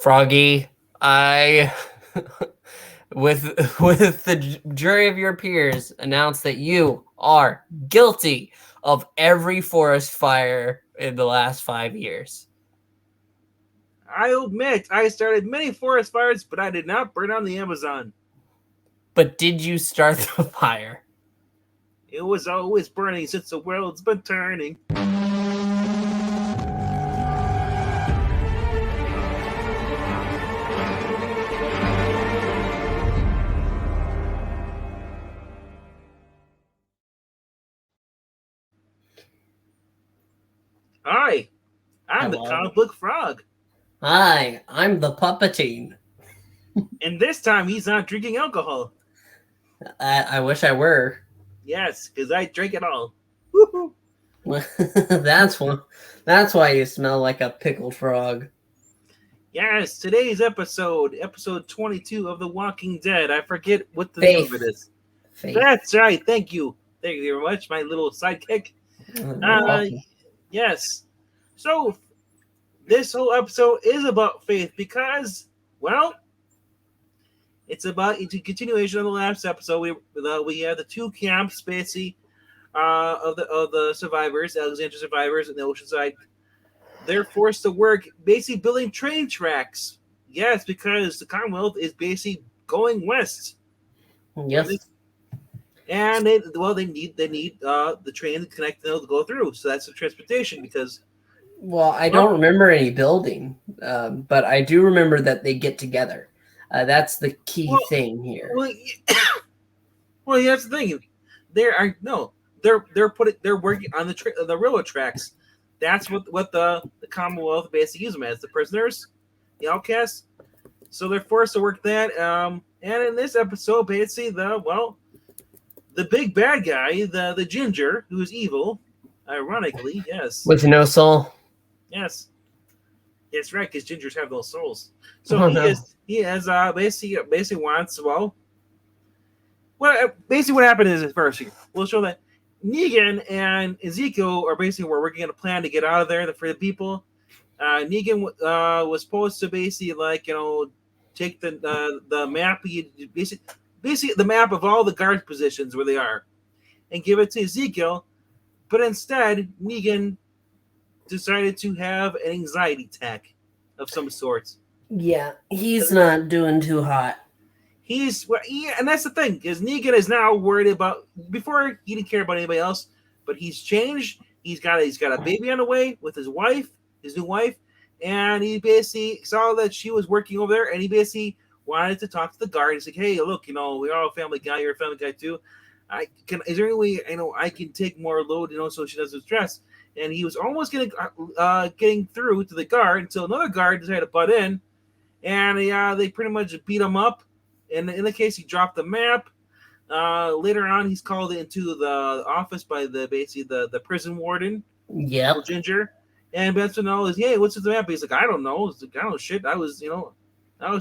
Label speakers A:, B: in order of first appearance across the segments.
A: Froggy, I, with the jury of your peers, announce that you are guilty of every forest fire in the last 5 years.
B: I admit I started many forest fires, but I did not burn down the Amazon.
A: But did you start the fire?
B: It was always burning since the world's been turning. Hi, I'm the
A: Hello.
B: comic book frog.
A: Hi, I'm the Puppeteen.
B: And this time he's not drinking alcohol.
A: I wish I were.
B: Yes, because I drink it all. Woohoo!
A: That's why you smell like a pickled frog.
B: Yes, today's episode 22 of The Walking Dead. I forget what the
A: Faith.
B: name of it is.
A: Faith.
B: That's right, thank you. Thank you very much, my little sidekick. Yes. So, this whole episode is about Faith because, well, it's about a continuation of the last episode. We have the two camps, basically, of the survivors, Alexandria survivors, and the Oceanside. They're forced to work basically building train tracks. Yes, because the Commonwealth is basically going west.
A: Yes.
B: And they need the train to connect them to go through. So that's the transportation because.
A: Well, I don't remember any building, but I do remember that they get together. That's the key thing here.
B: Well, that's the thing. They're working on the railroad tracks. That's what the Commonwealth basically use them as, the prisoners, the outcasts. So they're forced to work that. And in this episode, basically the big bad guy, the ginger, who's evil, ironically, yes,
A: with no soul.
B: Yes, that's right, because gingers have no souls. So he has basically wants basically what happened is first here we'll show that Negan and Ezekiel are basically working on a plan to get out of there for the people. Negan was supposed to basically take the map, basically the map of all the guard positions where they are, and give it to Ezekiel, but instead Negan decided to have an anxiety attack of some sort.
A: Yeah, he's not doing too hot.
B: And that's the thing, because Negan is now worried about. Before he didn't care about anybody else, but he's changed. He's got a baby on the way with his new wife, and he basically saw that she was working over there, and he basically wanted to talk to the guard. He's like, "Hey, look, we're all a family guy. You're a family guy too. Is there any way I can take more load, so she doesn't stress?" And he was almost getting through to the guard until another guard decided to butt in, and they pretty much beat him up. And in the case, he dropped the map. Later on, he's called into the office by the prison warden.
A: Yep.
B: Ginger. And Benson is, hey, what's the map? He's like, I don't know. He's like, I don't know shit. I was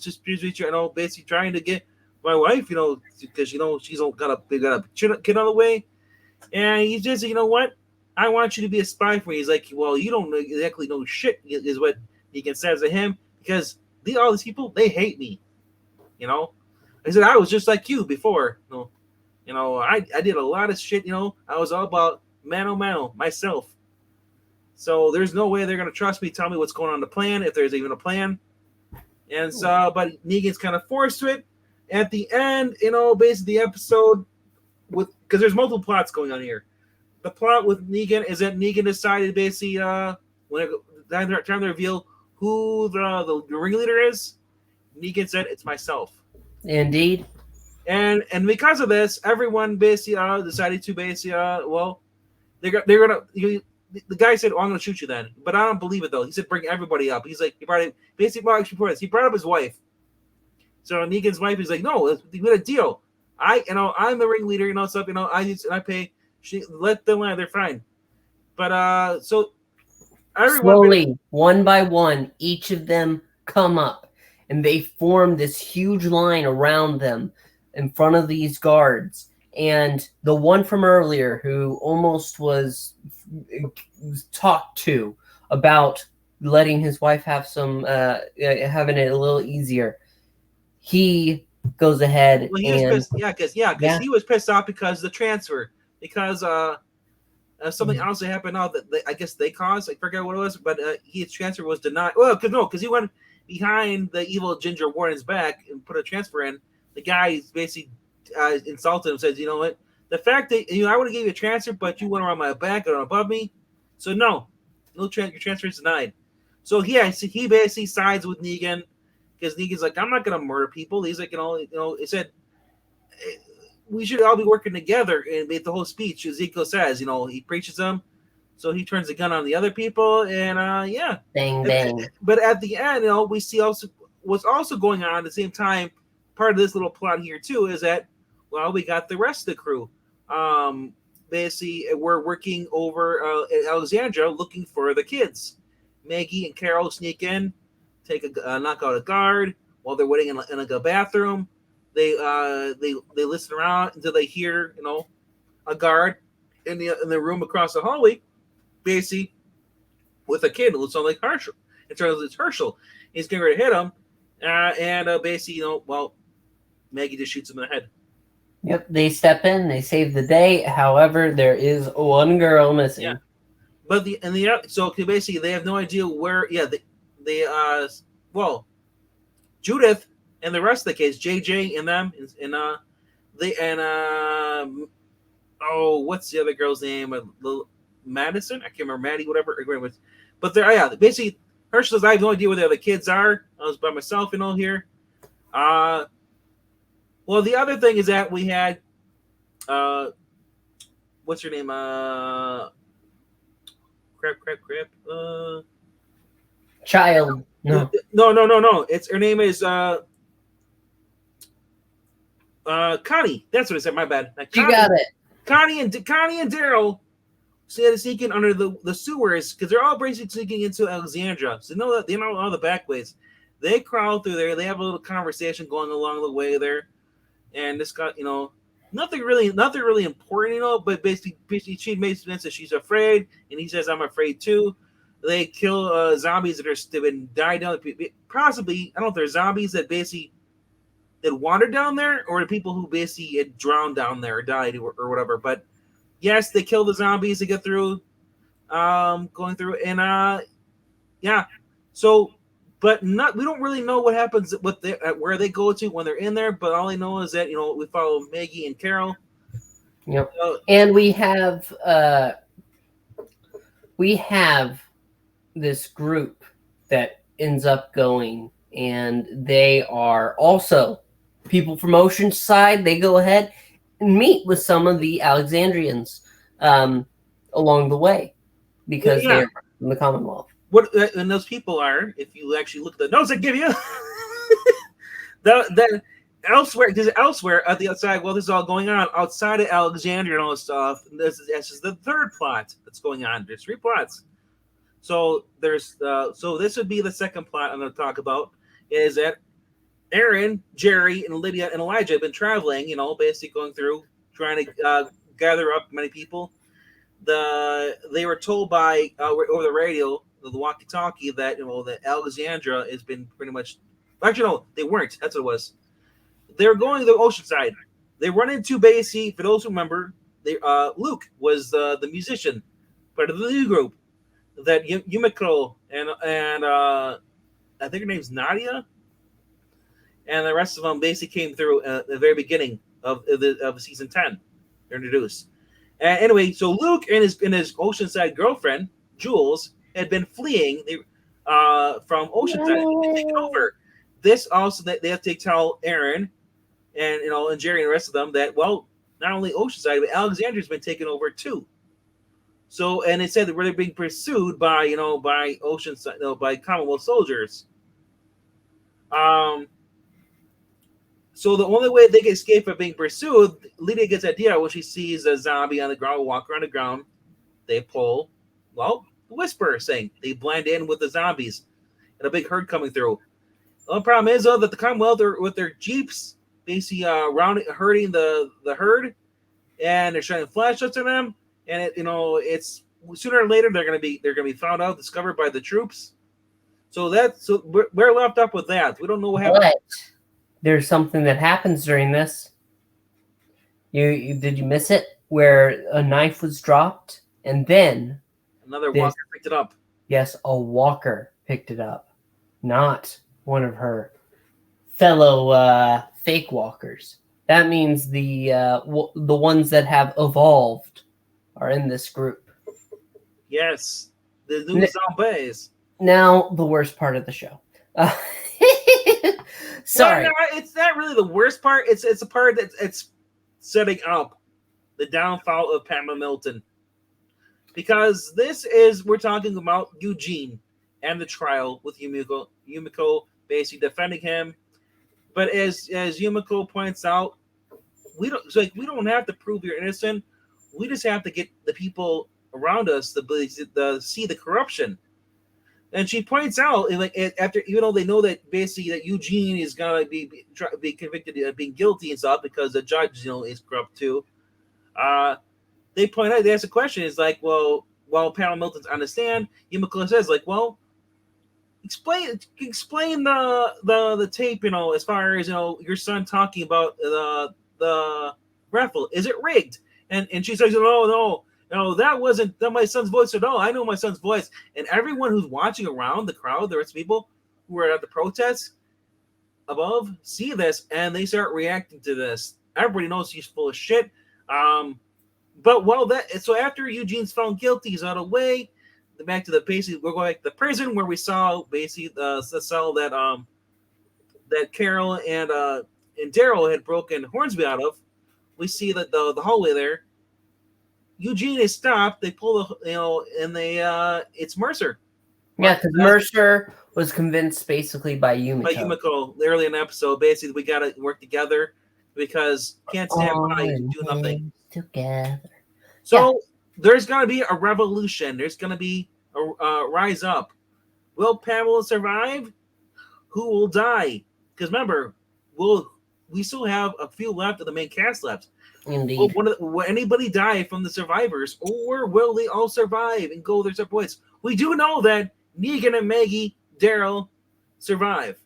B: just basically trying to get my wife, because she's got a kid on the way. And he's just, you know what? I want you to be a spy for me. He's like, well, you don't exactly know shit, is what Negan says to him, because all these people, they hate me. I said, I was just like you before. I did a lot of shit, I was all about mano, myself. So there's no way they're going to trust me, tell me what's going on in the plan, if there's even a plan. And so, but Negan's kind of forced to it. At the end, basically the episode, because there's multiple plots going on here. The plot with Negan is that Negan decided basically, when it time to reveal who the ringleader is, Negan said, it's myself.
A: Indeed.
B: And because of this, everyone basically decided to basically they're gonna. The guy said, I'm gonna shoot you then, but I don't believe it though. He said bring everybody up. He's like he brought up his wife. So Negan's wife is like, no, we had a deal. I'm the ringleader, stuff. I pay. Let them land. They're fine. But so
A: slowly, one by one, each of them come up, and they form this huge line around them in front of these guards. And the one from earlier who almost was talked to about letting his wife have some having it a little easier, he goes ahead
B: Well, he was
A: and
B: pissed. Because he was pissed off because the transfer, because something else that happened now that I guess they caused. I forget what it was, but his transfer was denied. Well, because he went behind the evil Ginger Warden's back and put a transfer in. The guy basically insulted him, says, "You know what? The fact that I would have gave you a transfer, but you went around my back and above me, so no, your transfer is denied." So he basically sides with Negan because Negan's like, "I'm not gonna murder people." He's like, it said we should all be working together and make the whole speech. Ezekiel says, he preaches them, so he turns the gun on the other people, and yeah.
A: bang bang.
B: But at the end, we see also what's also going on at the same time. Part of this little plot here too is that, well, we got the rest of the crew. Basically, we're working over at Alexandria looking for the kids. Maggie and Carol sneak in, take knock out a guard while they're waiting in like a bathroom. They listen around until they hear a guard in the room across the hallway, basically with a kid. It looks like Herschel. It turns out it's Herschel. He's getting ready to hit him, and basically well, Maggie just shoots him in the head.
A: Yep, they step in, they save the day. However, there is one girl missing.
B: Yeah, but so basically they have no idea where. Yeah, well, Judith and the rest of the kids, JJ and them, what's the other girl's name? Madison? I can't remember. Maddie, whatever. But basically, Herschel says, I have no idea where the other kids are. I was by myself, here. Well, the other thing is that we had, what's her name?
A: Child. No.
B: No. Her name is Connie. That's what I said. My bad.
A: You got it.
B: Connie and Daryl sneaking under the sewers because they're all basically sneaking into Alexandria. So they know all the back ways. They crawl through there. They have a little conversation going along the way there, and this got nothing really important, but basically she makes sense that she's afraid, and he says I'm afraid too. They kill zombies that have been died down. Possibly, I don't know if they're zombies that basically that wandered down there, or the people who basically had drowned down there or died or whatever. But yes, they kill the zombies to get through, going through, and yeah. So, but we don't really know what happens with where they go to when they're in there. But all I know is that we follow Maggie and Carol.
A: Yep. And we have this group that ends up going, and they are also people from Oceanside. They go ahead and meet with some of the Alexandrians along the way because they're from the Commonwealth.
B: And those people are, if you actually look at the notes I give you, then elsewhere at the outside, this is all going on outside of Alexandria and all this stuff. This is the third plot that's going on. There's 3 plots. So there's so this would be the second plot I'm going to talk about, is that Aaron, Jerry, and Lydia and Elijah have been traveling, basically going through trying to gather up many people. They were told by over the radio, the walkie-talkie, that that Alexandria has been pretty much. Actually, no, they weren't. That's what it was. They were going to Oceanside. They run into basically, for those who remember, Luke was the musician, part of the new group. That Yumiko and I think her name's Nadia, and the rest of them basically came through at the very beginning of season 10. They're introduced. And anyway, so Luke and his Oceanside girlfriend Jules had been fleeing from Oceanside and been taken over. This also that they have to tell Aaron and and Jerry and the rest of them that not only Oceanside but Alexandria's been taken over too. So, and it said that they're being pursued by by Oceanside, by Commonwealth soldiers. So the only way they can escape from being pursued, Lydia gets an idea when she sees a zombie on the ground, walk around the ground. They pull, the whisper saying they blend in with the zombies, and a big herd coming through. The only problem is that the Commonwealth are with their jeeps, basically herding the herd, and they're shining flashlights at them. And it's sooner or later they're gonna be found out, discovered by the troops, So we're left up with that. We don't know what happened.
A: But there's something that happens during this. You did you miss it? Where a knife was dropped, and then
B: Another walker picked it up.
A: yes, a walker picked it up, not one of her fellow fake walkers. That means the ones that have evolved are in this group.
B: Yes, the new zombies.
A: Now the worst part of the show. Sorry,
B: Well, no, it's not really the worst part. It's a part that it's setting up the downfall of Pamela Milton, because we're talking about Eugene and the trial with Yumiko. Yumiko basically defending him, but as Yumiko points out, we don't have to prove you're innocent. We just have to get the people around us to see the corruption. And she points out, like, after, even though they know that basically that Eugene is gonna be convicted of being guilty and stuff because the judge, is corrupt too. They point out, they ask a question. It's like, well, while Pamela Milton's on the stand, Yumiko says, like, well, explain the tape, as far as your son talking about the raffle. Is it rigged? And she says, no, that wasn't my son's voice at all. I know my son's voice. And everyone who's watching around, the crowd, the rest of people who are at the protests above, see this, and they start reacting to this. Everybody knows he's full of shit. So after Eugene's found guilty, he's out of the way. We're going back to the prison where we saw basically the cell that Carol and Daryl had broken Hornsby out of. We see that the hallway there. Eugene is stopped. They pull it's Mercer.
A: Yeah, because Mercer was convinced basically by Yumiko.
B: By Yumiko, early in the episode, basically we gotta work together because can't stand by do nothing
A: together.
B: So there's gonna be a revolution. There's gonna be a rise up. Will Pamela survive? Who will die? Because remember, we still have a few left of the main cast left.
A: Indeed.
B: Will anybody die from the survivors, or will they all survive and go their separate ways? We do know that Negan and Maggie, Daryl, survive.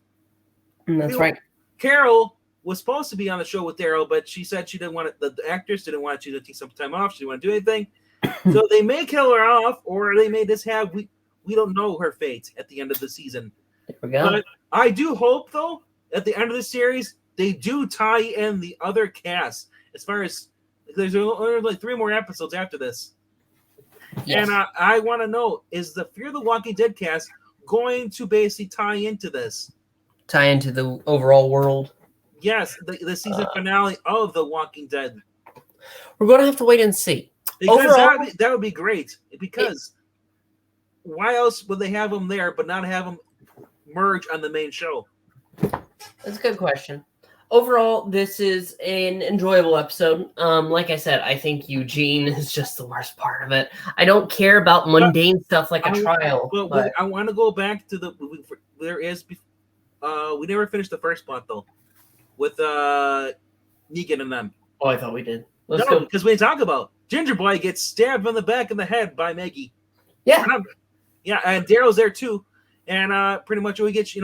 A: That's right.
B: Carol was supposed to be on the show with Daryl, but she said she didn't want it. The actress didn't want you to take some time off. She didn't want to do anything. So they may kill her off, or they may just have we don't know her fate at the end of the season.
A: There we go.
B: But I do hope, though, at the end of the series, they do tie in the other cast. As far as there's only like 3 more episodes after this. Yes. And I want to know, is the Fear the Walking Dead cast going to basically tie into this?
A: Tie into the overall world?
B: Yes, the season finale of The Walking Dead.
A: We're going to have to wait and see.
B: Because that would be great. Because why else would they have them there but not have them merge on the main show?
A: That's a good question. Overall, this is an enjoyable episode. Like I said, I think Eugene is just the worst part of it. I don't care about mundane stuff like a trial.
B: But I want to go back to we never finished the first plot though, with Negan and them.
A: Oh, I thought we did.
B: Let's go, because we talk about Ginger Boy gets stabbed in the back of the head by Maggie.
A: Yeah,
B: and Daryl's there too, and pretty much we get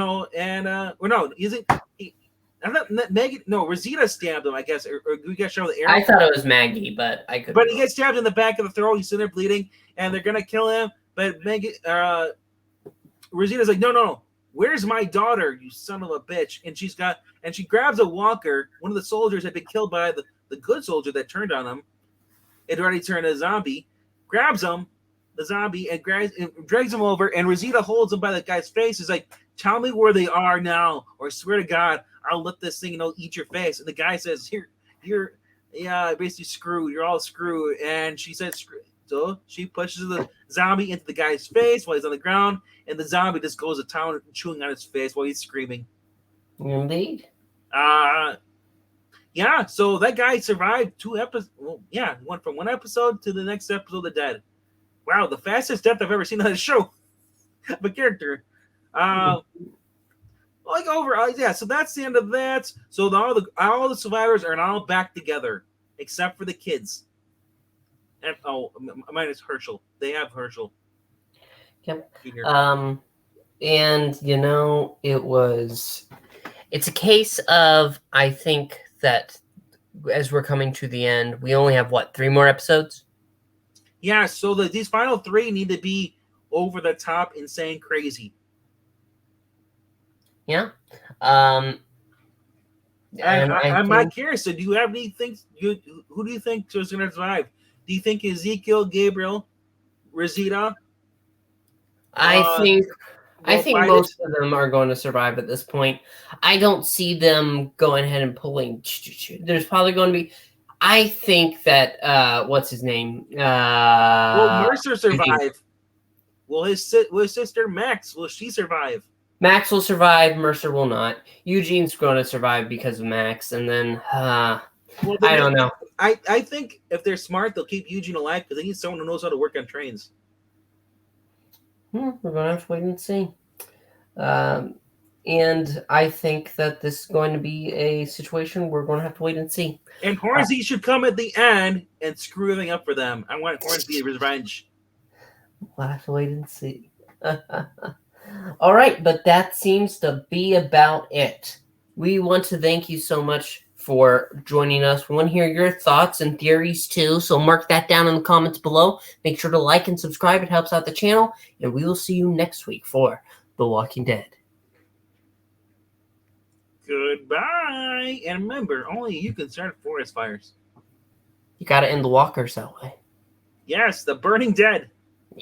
B: Maggie. No, Rosita stabbed him, I guess, or we got shown the arrow.
A: I thought it was Maggie, but I could.
B: But he gets stabbed in the back of the throat. He's sitting there bleeding, and they're gonna kill him. But Maggie, Rosita's like, no, where's my daughter? You son of a bitch! And she grabs a walker. One of the soldiers had been killed by the good soldier that turned on him. It already turned a zombie. Grabs him, the zombie, and drags him over. And Rosita holds him by the guy's face. He's like, "Tell me where they are now, or I swear to God, I'll let this thing, eat your face." And the guy says, you're basically screwed. You're all screwed. And she says, screw. So she pushes the zombie into the guy's face while he's on the ground. And the zombie just goes to town chewing on his face while he's screaming.
A: Indeed.
B: So that guy survived 2 episodes. Well, went from 1 episode to the next episode of Dead. Wow, the fastest death I've ever seen on a show of a character. So that's the end of that. So all the survivors are now back together, except for the kids. And minus Herschel. They have Herschel.
A: Yep.
B: Junior.
A: And it's a case of, I think that as we're coming to the end, we only have 3 more episodes?
B: Yeah, so these final 3 need to be over the top, insane, crazy.
A: Yeah. And
B: I'm not curious. So, do you have anything? Who do you think is going to survive? Do you think Ezekiel, Gabriel, Rosita?
A: I think
B: Fight it.
A: most of them are going to survive at this point. I don't see them going ahead and pulling. There's probably going to be. I think that what's his name?
B: Will Mercer
A: Eugene.
B: survive? Will his sister Max? Will she survive?
A: Max will survive. Mercer will not. Eugene's going to survive because of Max, and then I don't know.
B: I think if they're smart, they'll keep Eugene alive because they need someone who knows how to work on trains.
A: We're going to have to wait and see. And I think that this is going to be a situation we're going to have to wait and see.
B: And Hornsby should come at the end and screw everything up for them. I want Hornsby revenge.
A: We'll have to wait and see. All right, but that seems to be about it. We want to thank you so much for joining us. We want to hear your thoughts and theories too, so mark that down in the comments below. Make sure to like and subscribe. It helps out the channel, and we will see you next week for The Walking Dead.
B: Goodbye. And remember, only you can start forest fires.
A: You got to end the walkers that way.
B: Yes, the burning dead.